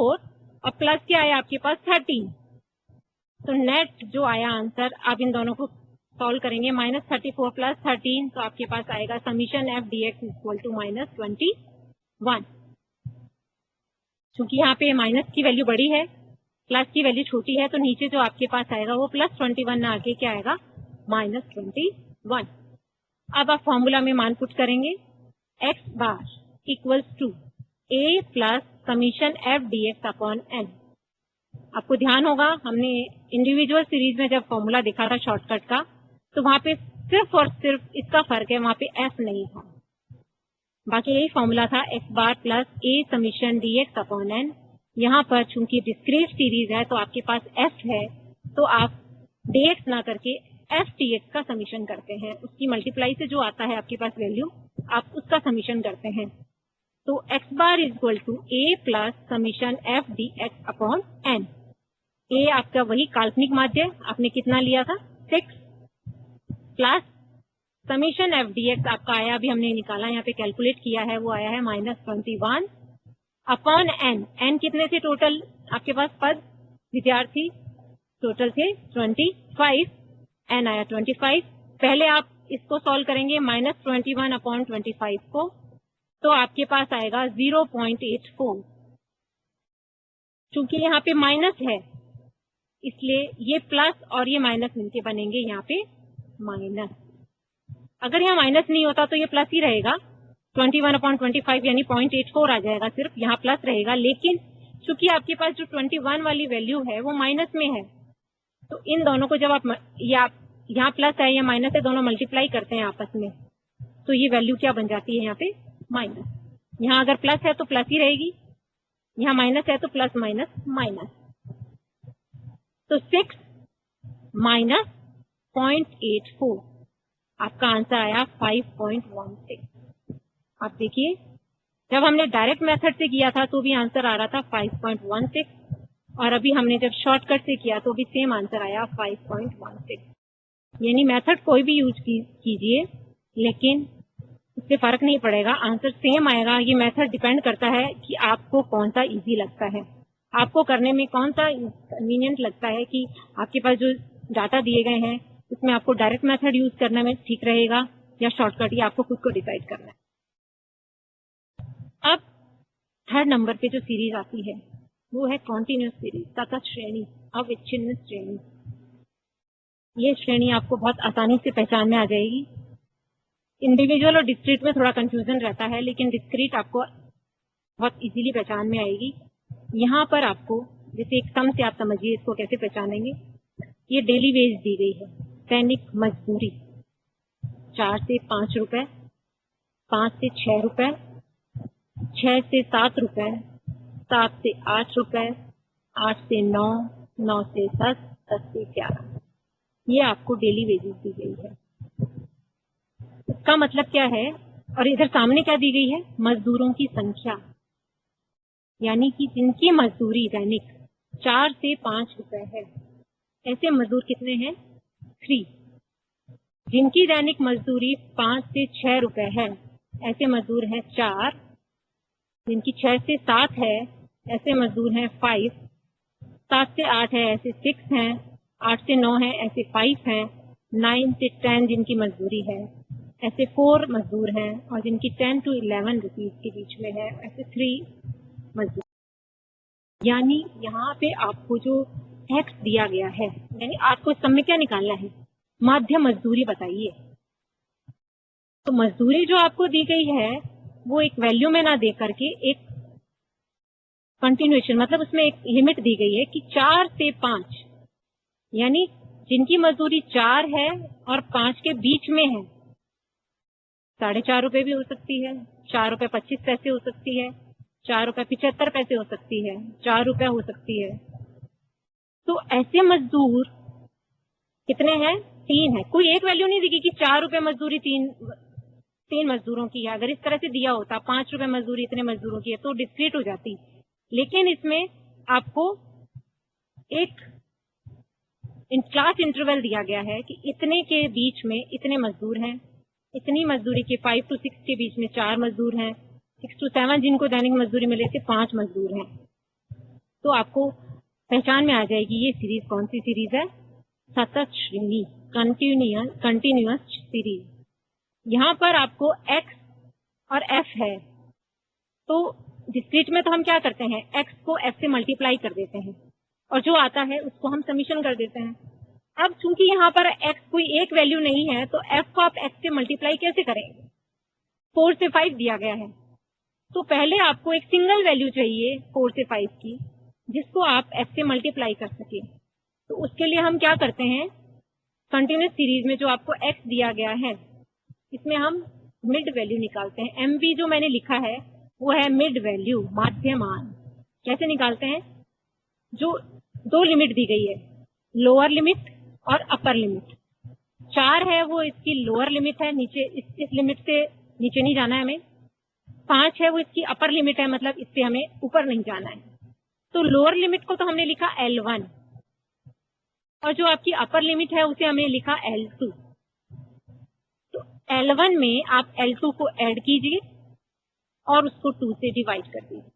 और प्लस क्या आया आपके पास 13। तो नेट जो आया आंसर, आप इन दोनों को सॉल्व करेंगे, -34 प्लस 13, तो आपके पास आएगा summation f d x equal to -21। क्योंकि यहाँ पे माइनस की वैल्यू बड़ी है, प्लस की वैल्यू छोटी है, तो नीचे जो आपके पास आएगा वो +21 ना आके क्या आएगा, -21। अब आप फॉर्मूला में मान पुट करेंगे, x bar equals to a plus summation f d x upon n. आपको ध्यान होगा हमने इंडिविजुअल सीरीज में जब फॉर्मूला देखा था शॉर्टकट का, तो वहां पे सिर्फ और सिर्फ इसका फर्क है, वहां पे f नहीं था, बाकी यही फॉर्मूला था, x bar plus a summation dx upon n। यहाँ पर चूंकि डिस्क्रीट सीरीज है तो आपके पास f है, तो आप dx ना करके f dx का समीशन करते हैं, उसकी मल्टीप्लाई से जो आता है आपके पास वैल्यू, आप उसका समीशन करते हैं। तो x bar is equal to a plus summation f dx upon n। a आपका वही काल्पनिक माध्य, आपने कितना लिया था 6, plus summation f d x आपका आया, अभी हमने निकाला यहाँ पे कैलकुलेट किया है, वो आया है -21 अपॉन n। n कितने थे टोटल आपके पास पद विद्यार्थी, टोटल थे 25, n आया 25। पहले आप इसको सॉल्व करेंगे -21 अपॉन 25 को, तो आपके पास आएगा 0.84। चूंकि यहाँ पे माइनस है इसलिए ये प्लस और ये माइनस मिलके बनेंगे यहाँ पे माइनस। अगर यहाँ माइनस नहीं होता तो ये प्लस ही रहेगा, 21 अपॉन 25 यानी 0.84 आ जाएगा, सिर्फ यहाँ प्लस रहेगा। लेकिन चूंकि आपके पास जो 21 वाली वैल्यू है वो माइनस में है, तो इन दोनों को जब आप यहाँ प्लस है या माइनस है दोनों मल्टीप्लाई करते हैं आपस में, तो ये वैल्यू क्या बन जाती है यहाँ पे माइनस। यहाँ अगर प्लस है तो प्लस ही रहेगी, यहाँ माइनस है तो प्लस माइनस माइनस। तो 6 माइनस 0.84, आपका आंसर आया 5.16। आप देखिए जब हमने डायरेक्ट मेथड से किया था तो भी आंसर आ रहा था 5.16, और अभी हमने जब शॉर्टकट से किया तो भी सेम आंसर आया 5.16। यानी मेथड कोई भी यूज कीजिए लेकिन उससे फर्क नहीं पड़ेगा, आंसर सेम आएगा। ये मेथड डिपेंड करता है कि आपको कौन सा इजी लगता है, आपको करने में कौन सा कन्वीनियंट लगता है, कि आपके पास जो डाटा दिए गए हैं उसमें आपको डायरेक्ट मेथड यूज करने में ठीक रहेगा या शॉर्टकट, ये आपको खुद को डिसाइड करना है। अब थर्ड नंबर पे जो सीरीज आती है वो है कॉन्टिन्यूस सीरीज, सतत श्रेणी, अविच्छिन्न श्रेणी। ये श्रेणी आपको बहुत आसानी से पहचान में आ जाएगी। इंडिविजुअल और डिस्क्रीट में थोड़ा कंफ्यूजन रहता है, लेकिन डिस्क्रीट आपको बहुत इजीली पहचान में आएगी। यहाँ पर आपको जैसे एक सम से आप समझिए इसको कैसे पहचानेंगे। ये डेली वेज दी गई है, दैनिक मजदूरी 4 से 5 रुपए, 5 से 6 रुपए, 6 से 7 रुपए, 7 से 8 रुपए, 8 से 9, 9 से 10, 10 से 11। ये आपको डेली वेजेस दी गई है। इसका मतलब क्या है, और इधर सामने क्या दी गई है, मजदूरों की संख्या, यानी कि जिनकी मजदूरी दैनिक 4 से 5 रुपए है, ऐसे मजदूर कितने हैं 3। जिनकी दैनिक मजदूरी 5 से 6 रुपए है, ऐसे मजदूर हैं 4। जिनकी 6 से 7 है, ऐसे मजदूर हैं 5। 7 से 8 है, ऐसे 6 हैं। 8 से 9 है, ऐसे 5 हैं। 9 से 10 जिनकी मजदूरी है, ऐसे 4 मजदूर हैं, और जिनकी 10 to 11 रुपीज के बीच में है, ऐसे 3 मजदूर। यानी यहाँ पे आपको जो टैक्स दिया गया है, यानी आपको इस सम में क्या निकालना है, माध्य मजदूरी बताइए। तो मजदूरी जो आपको दी गई है वो एक वैल्यू में ना दे करके एक कंटिन्यूएशन, मतलब उसमें एक लिमिट दी गई है कि 4 से 5, यानी जिनकी मजदूरी 4 है और 5 के बीच में है, 4.5 रुपए भी हो सकती है, 4 रुपए 25 पैसे हो सकती है, 4 रुपए 75 पैसे हो सकती है, 4 रुपए हो सकती है। तो ऐसे मजदूर कितने हैं, 3 है। कोई एक वैल्यू नहीं दी कि 4 रुपए मजदूरी 3 मजदूरों की है। अगर इस तरह से दिया होता 5 रुपए मजदूरी इतने मजदूरों की है तो डिस्क्रीट हो जाती, लेकिन इसमें आपको एक क्लास इंटरवल दिया गया है कि इतने के बीच में इतने मजदूर हैं, इतनी मजदूरी के 5 to 6 के बीच में 4 मजदूर हैं, 6 to 7 जिनको दैनिक मजदूरी मिले थे 5 मजदूर हैं। तो आपको पहचान में आ जाएगी ये सीरीज कौन सी सीरीज है, सतत श्रेणी, कंटिन्यूअस सीरीज। यहाँ पर आपको x और f है, तो डिस्क्रीट में तो हम क्या करते हैं, x को f से मल्टीप्लाई कर देते हैं और जो आता है उसको हम समीशन कर देते हैं। अब चूंकि यहाँ पर x कोई एक वैल्यू नहीं है तो f को आप x से मल्टीप्लाई कैसे करेंगे, 4 से 5 दिया गया है, तो पहले आपको एक सिंगल वैल्यू चाहिए 4 से 5 की जिसको आप f से मल्टीप्लाई कर सके। तो उसके लिए हम क्या करते हैं, कंटिन्यूअस सीरीज में जो आपको x दिया गया है इसमें हम मिड वैल्यू निकालते हैं। mv जो मैंने लिखा है वो है मिड वैल्यू, माध्य मान। कैसे निकालते हैं, जो 2 लिमिट दी गई है, लोअर लिमिट और अपर लिमिट। 4 है वो इसकी लोअर लिमिट है, नीचे इस लिमिट से नीचे नहीं जाना है हमें। 5 है वो इसकी अपर लिमिट है, मतलब इससे हमें ऊपर नहीं जाना है। तो लोअर लिमिट को तो हमने लिखा L1 और जो आपकी अपर लिमिट है उसे हमने लिखा L2। तो L1 में आप L2 को ऐड कीजिए और उसको 2 से डिवाइड कर दीजिए।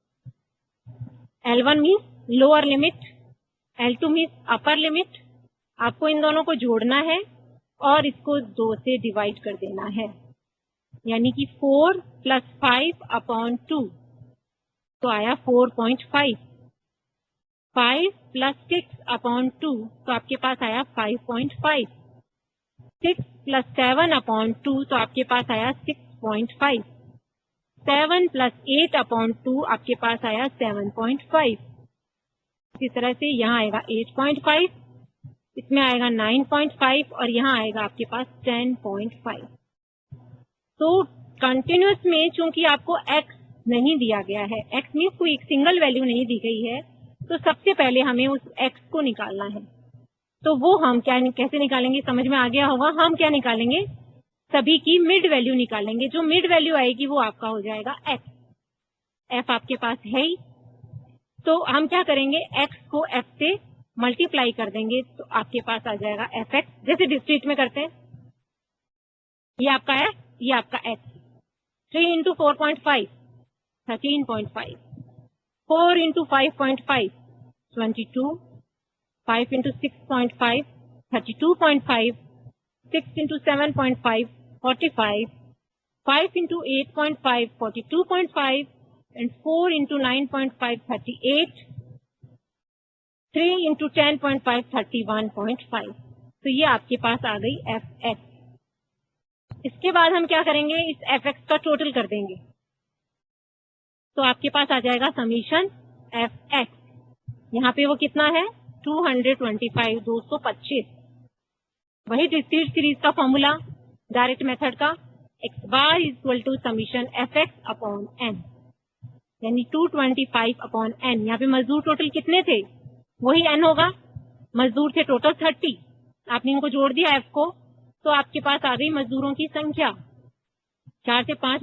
L1 means lower limit, L2 means upper limit. आपको इन दोनों को जोड़ना है और इसको 2 से डिवाइड कर देना है, यानी कि 4 + 5/2 तो आया 4.5। 5 + 6/2 तो आपके पास आया 5.5। 6 + 7/2 तो आपके पास आया 6.5। 7 + 8/2 आपके पास आया 7.5। इसी तरह से यहाँ आएगा 8.5, इसमें आएगा 9.5 और यहाँ आएगा आपके पास 10.5। तो कंटिन्यूअस में चूंकि आपको x नहीं दिया गया है, x मीन्स कोई एक सिंगल वैल्यू नहीं दी गई है, तो सबसे पहले हमें उस x को निकालना है। तो वो हम कैसे निकालेंगे, समझ में आ गया होगा। हम क्या निकालेंगे, सभी की मिड वैल्यू निकालेंगे। जो मिड वैल्यू आएगी वो आपका हो जाएगा x। f आपके पास है ही, तो हम क्या करेंगे, x को f से मल्टीप्लाई कर देंगे तो आपके पास आ जाएगा fx, जैसे डिस्क्रीट में करते हैं। ये आपका f, ये आपका x। 3 × 4.5 13.5, 4 × 5.5 22, 5 × 6.5 32.5, 6 × 7.5 45, 5 × 8.5 42.5 and 4 × 9.5 38, 3 × 10.5 31.5। तो ये आपके पास आ गई fx। इसके बाद हम क्या करेंगे, इस fx का टोटल कर देंगे तो आपके पास आ जाएगा समीशन fx। यहाँ पे वो कितना है, 225 225। वही डिस्क्रीट सीरीज का फॉर्मूला डायरेक्ट मेथड का, x बार = समीशन fx/n, यानी 225/n। यहाँ पे मजदूर टोटल कितने थे, वही n होगा। मजदूर थे टोटल 30, आपने इनको जोड़ दिया f को तो आपके पास आ गई मजदूरों की संख्या। 4 से 5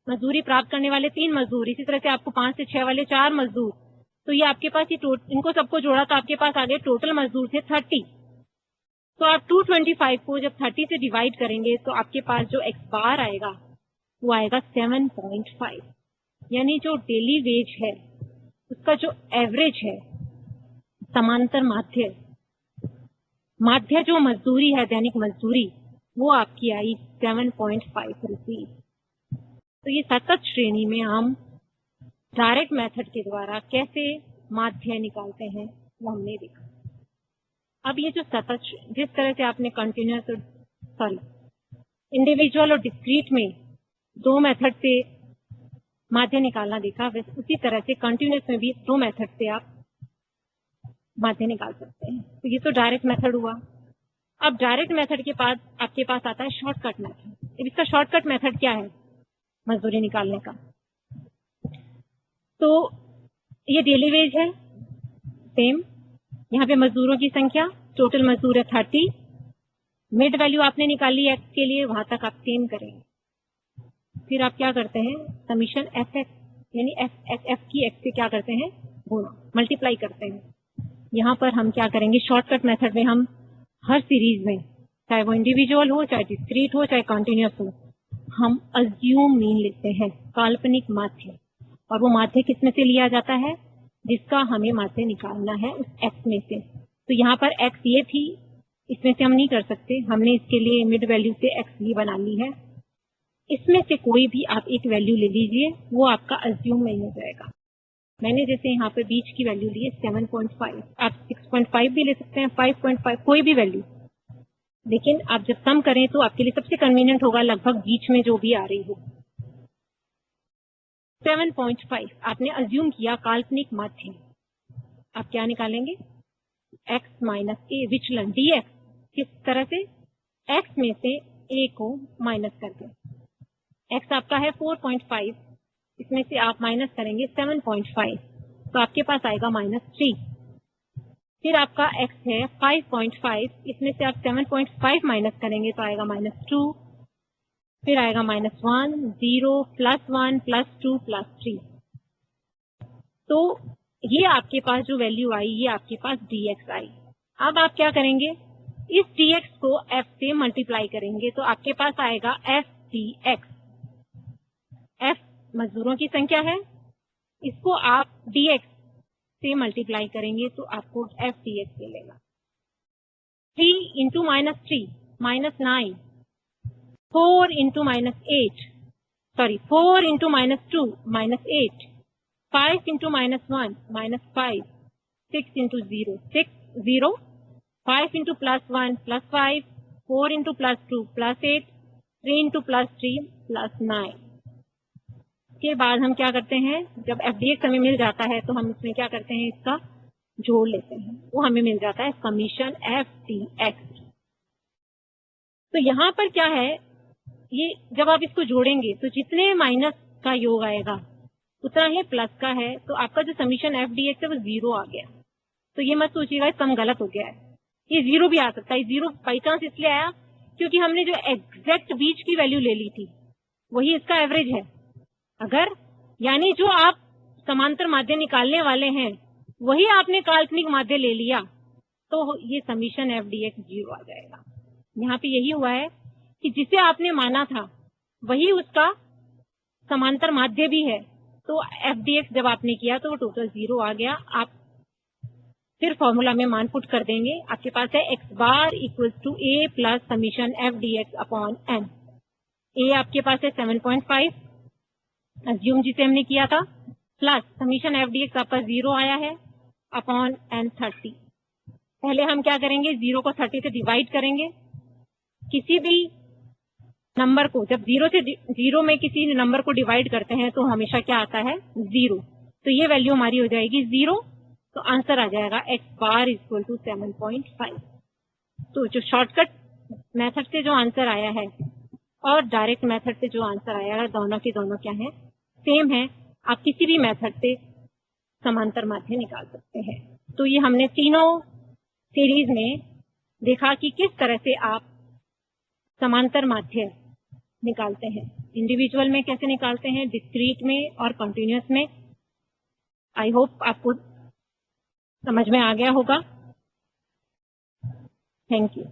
मजदूरी प्राप्त करने वाले 3 मजदूर, इसी तरह से आपको 5 से 6 वाले 4 मजदूर। तो ये आपके पास इनको सबको जोड़ा तो आपके पास आ गए टोटल मजदूर थे 30। तो आप 225 को जब 30 से डिवाइड करेंगे तो आपके पास जो x बार आएगा वो आएगा 7.5, यानी जो डेली वेज है उसका जो एवरेज है, समांतर माध्य जो मजदूरी है, दैनिक मजदूरी, वो आपकी आई 7.5 रुपीज। तो ये सतत श्रेणी में हम डायरेक्ट मेथड के द्वारा कैसे माध्य निकालते हैं वो हमने देखा। अब ये जो सतत, जिस तरह से आपने कंटिन्यूअस और इंडिविजुअल और डिस्क्रीट में 2 मेथड से माध्य निकालना देखा, वैसे उसी तरह से कंटिन्यूअस में भी 2 मेथड से आप माध्य निकाल सकते हैं। तो ये तो डायरेक्ट मेथड हुआ। अब डायरेक्ट मेथड के बाद आपके पास आता है शॉर्टकट मेथड। अब इसका शॉर्टकट मेथड क्या है मजदूरी निकालने का, तो ये डेली वेज है, सेम। यहाँ पे मजदूरों की संख्या, टोटल मजदूर है 30, मिड वैल्यू आपने निकाली x के लिए, वहां तक आप सेम करेंगे। फिर आप क्या करते हैं, समीशन fx, यानी f की x से क्या करते हैं, गुणा, मल्टीप्लाई करते हैं। यहाँ पर हम क्या करेंगे, शॉर्टकट मेथड में हम हर सीरीज में, चाहे वो इंडिविजुअल हो, चाहे डिस्क्रीट हो, चाहे कंटिन्यूअस हो, हम अज्यूम मीन लेते हैं, काल्पनिक माध्य, और वो माध्य किस में से लिया जाता है, जिसका हमें माध्य निकालना है उस x में से। तो यहाँ पर x ये थी, इसमें से हम नहीं कर सकते, हमने इसके लिए मिड वैल्यू से x ये बना ली है। इसमें से कोई भी आप एक वैल्यू ले लीजिए, वो आपका अज्यूम मीन हो जाएगा। मैंने जैसे यहाँ पे बीच की वैल्यू ली है 7.5, आप 6.5 भी ले सकते हैं, 5.5, कोई भी वैल्यू। लेकिन आप जब सम करें तो आपके लिए सबसे कन्वीनियंट होगा लगभग बीच में जो भी आ रही हो। 7.5 आपने अज्यूम किया काल्पनिक माध्य। आप क्या निकालेंगे, x माइनस ए विचलन dx, किस तरह से, x में से a को माइनस करके। x आपका है 4.5, इसमें से आप माइनस करेंगे 7.5, तो आपके पास आएगा -3। फिर आपका x है 5.5, इसमें से आप 7.5 माइनस करेंगे तो आएगा -2, फिर आएगा -1, 0, +1, +2, +3। तो ये आपके पास जो वैल्यू आई, ये आपके पास dx आई। अब आप क्या करेंगे, इस dx को f से मल्टीप्लाई करेंगे तो आपके पास आएगा f dx। f मजदूरों की संख्या है, इसको आप dx से मल्टीप्लाई करेंगे तो आपको f dx मिलेगा। 3 into -3 -9, 4 into -8, sorry 4 into -2 -8, 5 into -1 -5, 6 into 0 6 0, 5 into +1 +5, 4 into +2 +8, 3 into +3 +9। के बाद हम क्या करते हैं, जब f dx हमें मिल जाता है तो हम इसमें क्या करते हैं, इसका जोड़ लेते हैं, वो हमें मिल जाता है समीशन f dx। तो यहाँ पर क्या है, ये जब आप इसको जोड़ेंगे तो जितने माइनस का योग आएगा उतना ही प्लस का है, तो आपका जो समीशन f dx है वो 0 आ गया। तो ये मत सोचिएगा सम गलत हो गया है, ये 0 भी आ सकता है। 0 बाई चांस इसलिए आया क्योंकि हमने जो एग्जैक्ट बीच की वैल्यू ले ली थी वही इसका एवरेज है। अगर यानी जो आप समांतर माध्य निकालने वाले हैं वही आपने काल्पनिक माध्य ले लिया तो ये समीशन f dx 0 आ जाएगा। यहाँ पे यही हुआ है कि जिसे आपने माना था वही उसका समांतर माध्य भी है, तो f dx जब आपने किया तो वो टोटल 0 आ गया। आप फिर फॉर्मूला में मान पुट कर देंगे, आपके पास है x bar equal to a plus summation f dx upon n। a आपके पास है 7.5 अज्यूम जिसे हमने किया था, प्लस समीशन f dx आपका 0 आया है अपॉन n 30। पहले हम क्या करेंगे, 0 को 30 से डिवाइड करेंगे। किसी भी नंबर को जब 0 में किसी नंबर को डिवाइड करते हैं तो हमेशा क्या आता है, 0। तो ये वैल्यू हमारी हो जाएगी 0, तो आंसर आ जाएगा x बार इक्वल टू 7.5। तो जो शॉर्टकट मेथड से जो आंसर आया है और डायरेक्ट मेथड से जो आंसर आया है, दोनों के दोनों क्या है, सेम है। आप किसी भी मेथड से समांतर माध्य निकाल सकते हैं। तो ये हमने तीनों सीरीज में देखा कि किस तरह से आप समांतर माध्य निकालते हैं, इंडिविजुअल में कैसे निकालते हैं, डिस्क्रीट में और कंटिन्यूअस में। आई होप आपको समझ में आ गया होगा। Thank you.